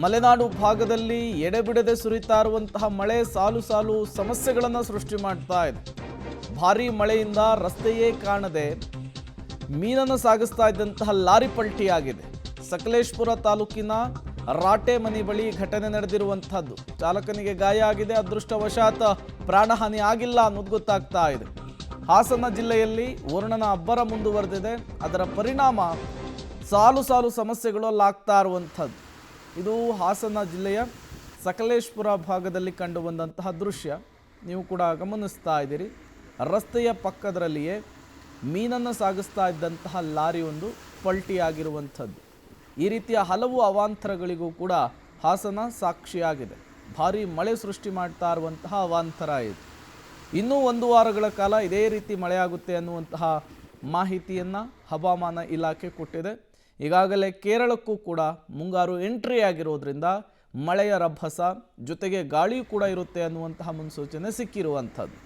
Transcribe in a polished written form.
ಮಲೆನಾಡು ಭಾಗದಲ್ಲಿ ಎಡೆಬಿಡದೆ ಸುರಿತಾ ಇರುವಂತಹ ಮಳೆ ಸಾಲು ಸಾಲು ಸಮಸ್ಯೆಗಳನ್ನು ಸೃಷ್ಟಿ ಮಾಡ್ತಾ ಇದೆ. ಭಾರೀ ಮಳೆಯಿಂದ ರಸ್ತೆಯೇ ಕಾಣದೆ ಮೀನನ್ನು ಸಾಗಿಸ್ತಾ ಇದ್ದಂತಹ ಲಾರಿ ಪಲ್ಟಿಯಾಗಿದೆ. ಸಕಲೇಶಪುರ ತಾಲೂಕಿನ ರಾಟೆಮನಿ ಬಳಿ ಘಟನೆ ನಡೆದಿರುವಂತಹದ್ದು. ಚಾಲಕನಿಗೆ ಗಾಯ ಆಗಿದೆ. ಅದೃಷ್ಟವಶಾತ್ ಪ್ರಾಣಹಾನಿ ಆಗಿಲ್ಲ ಅನ್ನೋದು ಗೊತ್ತಾಗ್ತಾ ಇದೆ. ಹಾಸನ ಜಿಲ್ಲೆಯಲ್ಲಿ ವರುಣನ ಅಬ್ಬರ ಮುಂದುವರೆದಿದೆ. ಅದರ ಪರಿಣಾಮ ಸಾಲು ಸಾಲು ಸಮಸ್ಯೆಗಳು ಅಲ್ಲಾಗ್ತಾ ಇರುವಂಥದ್ದು. ಇದು ಹಾಸನ ಜಿಲ್ಲೆಯ ಸಕಲೇಶಪುರ ಭಾಗದಲ್ಲಿ ಕಂಡು ಬಂದಂತಹ ದೃಶ್ಯ ನೀವು ಕೂಡ ಗಮನಿಸ್ತಾ ಇದ್ದೀರಿ. ರಸ್ತೆಯ ಪಕ್ಕದಲ್ಲಿಯೇ ಮೀನನ್ನು ಸಾಗಿಸ್ತಾ ಇದ್ದಂತಹ ಲಾರಿ ಒಂದು ಪಲ್ಟಿಯಾಗಿರುವಂಥದ್ದು. ಈ ರೀತಿಯ ಹಲವು ಅವಾಂತರಗಳಿಗೂ ಕೂಡ ಹಾಸನ ಸಾಕ್ಷಿಯಾಗಿದೆ. ಭಾರೀ ಮಳೆ ಸೃಷ್ಟಿ ಮಾಡ್ತಾ ಇರುವಂತಹ ಅವಾಂತರ ಇದು. ಇನ್ನೂ 1 ವಾರಗಳ ಕಾಲ ಇದೇ ರೀತಿ ಮಳೆಯಾಗುತ್ತೆ ಅನ್ನುವಂತಹ ಮಾಹಿತಿಯನ್ನು ಹವಾಮಾನ ಇಲಾಖೆ ಕೊಟ್ಟಿದೆ. ಈಗಾಗಲೇ ಕೇರಳಕ್ಕೂ ಕೂಡ ಮುಂಗಾರು ಎಂಟ್ರಿ ಆಗಿರೋದ್ರಿಂದ ಮಳೆಯ ರಭಸ ಜೊತೆಗೆ ಗಾಳಿಯೂ ಕೂಡ ಇರುತ್ತೆ ಅನ್ನುವಂತಹ ಮುನ್ಸೂಚನೆ ಸಿಕ್ಕಿರುವಂಥದ್ದು.